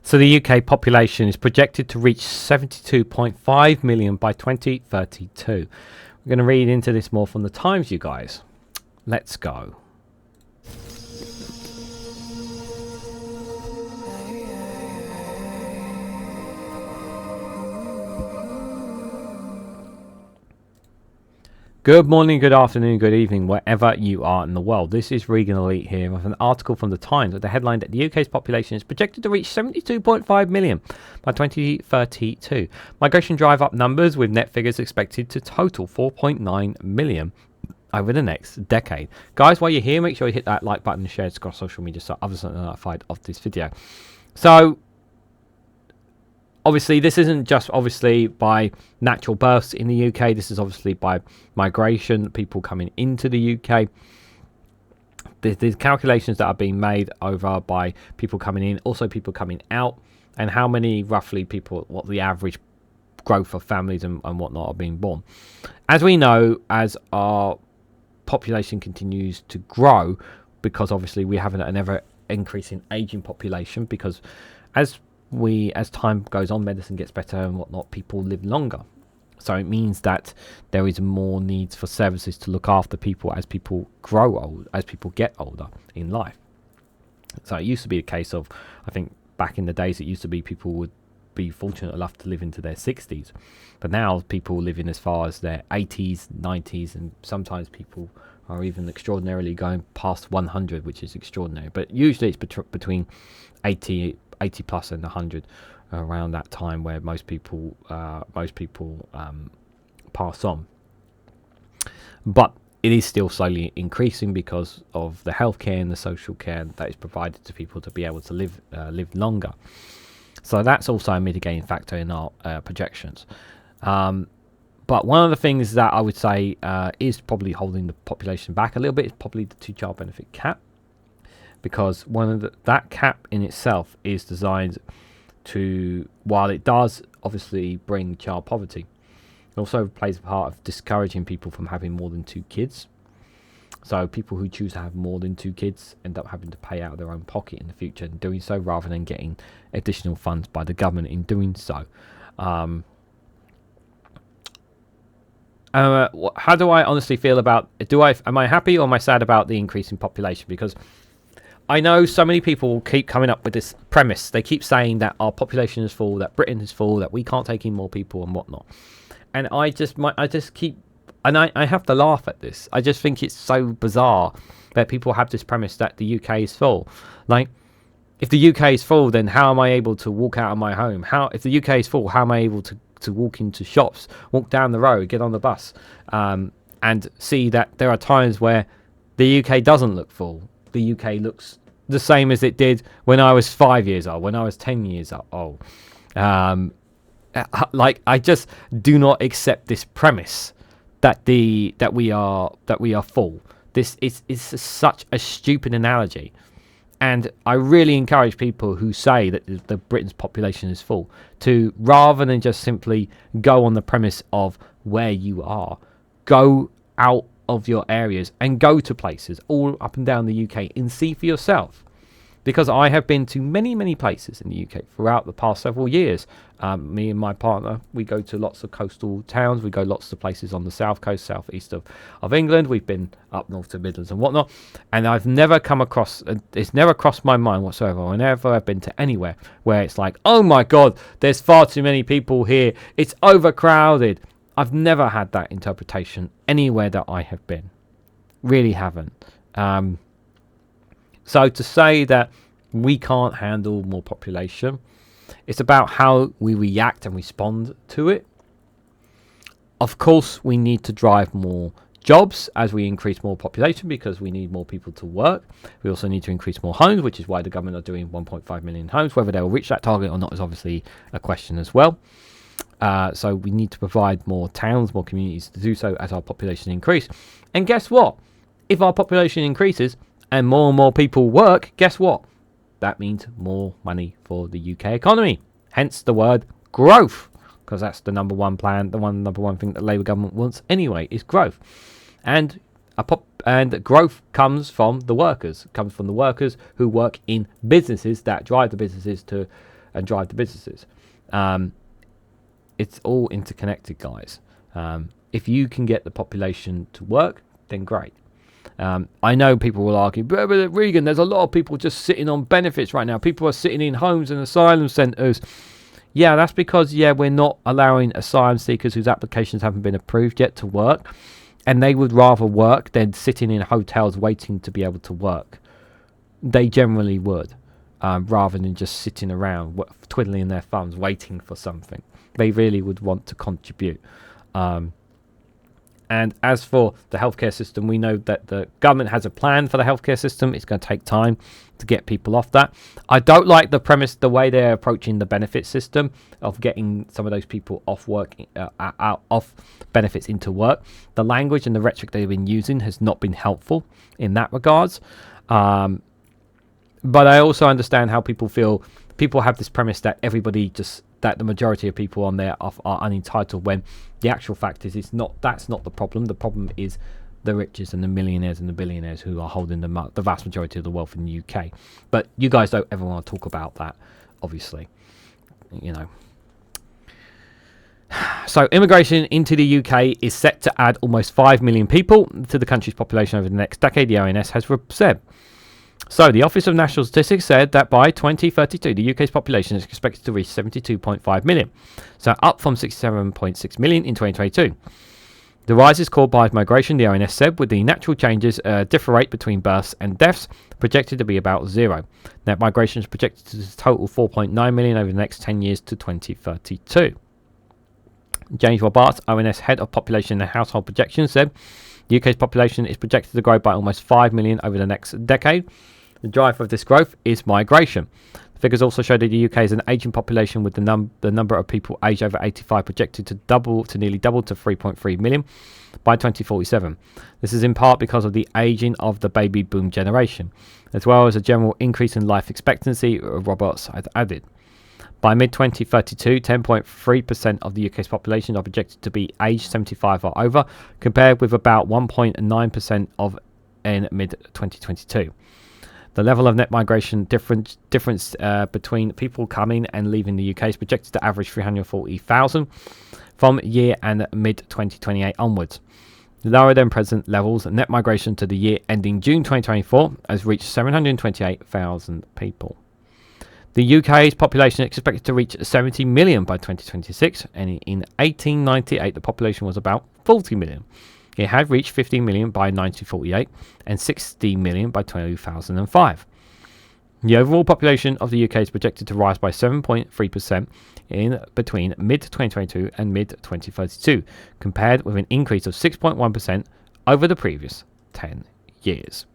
So the UK population is projected to reach 72.5 million by 2032. We're going to read into this more from the Times, you guys. Let's go. Good morning, good afternoon, good evening, wherever you are in the world. This is Reganelite here with an article from the Times with the headline that the UK's population is projected to reach 72.5 million by 2032. Migration drive up numbers, with net figures expected to total 4.9 million over the next decade. Guys, while you're here, make sure you hit that like button and share it across social media so others are notified of this video. So, obviously, this isn't just obviously by natural births in the UK. This is obviously by migration, people coming into the UK. There's calculations that are being made over by people coming in, also people coming out, and how many roughly people, what the average growth of families and whatnot are being born. As we know, as our population continues to grow, because obviously we have an ever increasing aging population, because as time goes on, medicine gets better and whatnot, people live longer. So it means that there is more needs for services to look after people as people grow old, as people get older in life. So it used to be a case of, I think back in the days, it used to be people would be fortunate enough to live into their 60s. But now people live in as far as their 80s, 90s, and sometimes people are even extraordinarily going past 100, which is extraordinary. But usually it's between 80 plus and 100, around that time where most people pass on. But it is still slowly increasing because of the healthcare and the social care that is provided to people to be able to live longer. So that's also a mitigating factor in our projections. But one of the things that I would say is probably holding the population back a little bit is probably the two-child benefit cap. Because that cap in itself is designed to, while it does obviously bring child poverty, it also plays a part of discouraging people from having more than 2 kids. So people who choose to have more than 2 kids end up having to pay out of their own pocket in the future in doing so, rather than getting additional funds by the government in doing so. How do I honestly feel about? Am I happy or am I sad about the increasing population? Because I know so many people keep coming up with this premise. They keep saying that our population is full, that Britain is full, that we can't take in more people and whatnot. And I have to laugh at this. I just think it's so bizarre that people have this premise that the UK is full. Like, if the UK is full, then how am I able to walk out of my home? If the UK is full, how am I able to walk into shops, walk down the road, get on the bus, and see that there are times where the UK doesn't look full. The UK looks the same as it did when I was 5 years old, when I was 10 years old. Like, I just do not accept this premise that we are full. This is such a stupid analogy, and I really encourage people who say that the Britain's population is full to, rather than just simply go on the premise of where you are, go out of your areas and go to places all up and down the UK and see for yourself. Because I have been to many places in the UK throughout the past several years. Me and my partner, we go to lots of coastal towns. We go lots of places on the south coast, southeast of England. We've been up north to Midlands and whatnot. And I've never come across, it's never crossed my mind whatsoever, whenever I've been to anywhere, where it's like, oh my God, there's far too many people here. It's overcrowded. I've never had that interpretation anywhere that I have been. Really haven't. So to say that we can't handle more population, it's about how we react and respond to it. Of course, we need to drive more jobs as we increase more population, because we need more people to work. We also need to increase more homes, which is why the government are doing 1.5 million homes. Whether they will reach that target or not is obviously a question as well. So we need to provide more towns, more communities to do so as our population increase. And guess what? If our population increases and more people work, guess what? That means more money for the UK economy. Hence the word growth, because that's the number one plan, number one thing that Labour government wants anyway, is growth. And growth comes from the workers. It comes from the workers who work in businesses that drive the businesses to and drive the businesses. It's all interconnected, guys. If you can get the population to work, then great. I know people will argue, but Regan, there's a lot of people just sitting on benefits right now. People are sitting in homes and asylum centres. Yeah, that's because, we're not allowing asylum seekers whose applications haven't been approved yet to work. And they would rather work than sitting in hotels waiting to be able to work. They generally would, rather than just sitting around twiddling their thumbs waiting for something. They really would want to contribute. And as for the healthcare system, we know that the government has a plan for the healthcare system. It's going to take time to get people off that. I don't like the premise, the way they're approaching the benefit system of getting some of those people off work, off benefits into work. The language and the rhetoric they've been using has not been helpful in that regards. But I also understand how people feel. People have this premise that that the majority of people on there are unentitled, when the actual fact is that's not the problem. The problem is the riches and the millionaires and the billionaires who are holding the vast majority of the wealth in the UK. But you guys don't ever want to talk about that, obviously. So immigration into the UK is set to add almost 5 million people to the country's population over the next decade, the ONS has said. So, the Office of National Statistics said that by 2032, the UK's population is expected to reach 72.5 million, so up from 67.6 million in 2022. The rise is caused by migration, the ONS said, with the natural changes differ rate between births and deaths projected to be about zero. Net migration is projected to total 4.9 million over the next 10 years to 2032. James Robards, ONS Head of Population and Household Projections, said the UK's population is projected to grow by almost 5 million over the next decade. The driver of this growth is migration. The figures also show that the UK is an ageing population, with the number of people aged over 85 projected to nearly double to 3.3 million by 2047. This is in part because of the ageing of the baby boom generation, as well as a general increase in life expectancy, Robards had added. By mid-2032, 10.3% of the UK's population are projected to be aged 75 or over, compared with about 1.9% in mid-2022. The level of net migration difference between people coming and leaving the UK is projected to average 340,000 from year and mid-2028 onwards. Lower than present levels, net migration to the year ending June 2024 has reached 728,000 people. The UK's population is expected to reach 70 million by 2026, and in 1898 the population was about 40 million. It had reached 15 million by 1948 and 60 million by 2005. The overall population of the UK is projected to rise by 7.3% in between mid-2022 and mid-2032, compared with an increase of 6.1% over the previous 10 years.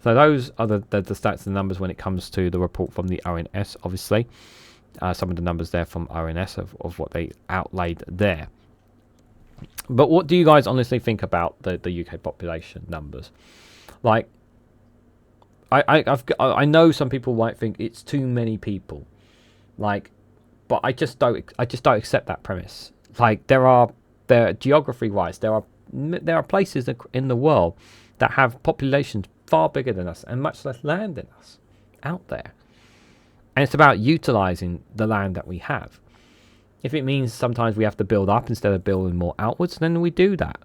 So those are the stats and numbers when it comes to the report from the ONS, obviously. Some of the numbers there from ONS of what they outlaid there. But what do you guys honestly think about the UK population numbers? Like, I know some people might think it's too many people, like, but I just don't accept that premise. Like, there geography wise, there are places in the world that have populations far bigger than us and much less land than us out there, and it's about utilizing the land that we have. If it means sometimes we have to build up instead of building more outwards, then we do that.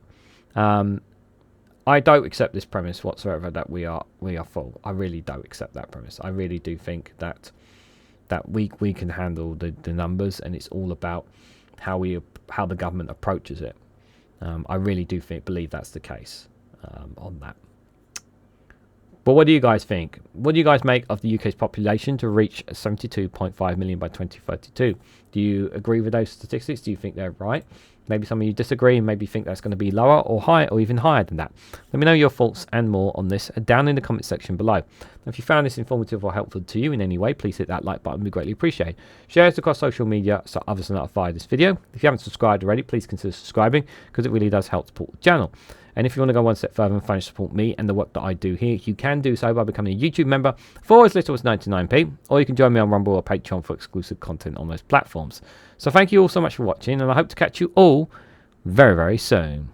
I don't accept this premise whatsoever that we are full. I really don't accept that premise. I really do think that we can handle the numbers, and it's all about how the government approaches it. I really do believe that's the case on that. But what do you guys think? What do you guys make of the UK's population to reach 72.5 million by 2032? Do you agree with those statistics? Do you think they're right? Maybe some of you disagree and maybe think that's going to be lower or higher or even higher than that. Let me know your thoughts and more on this down in the comment section below. Now, if you found this informative or helpful to you in any way, please hit that like button. We greatly appreciate it. Share it across social media so others are notified of this video. If you haven't subscribed already, please consider subscribing, because it really does help support the channel. And if you want to go one step further and financially support me and the work that I do here, you can do so by becoming a YouTube member for as little as 99p, or you can join me on Rumble or Patreon for exclusive content on those platforms. So thank you all so much for watching, and I hope to catch you all very, very soon.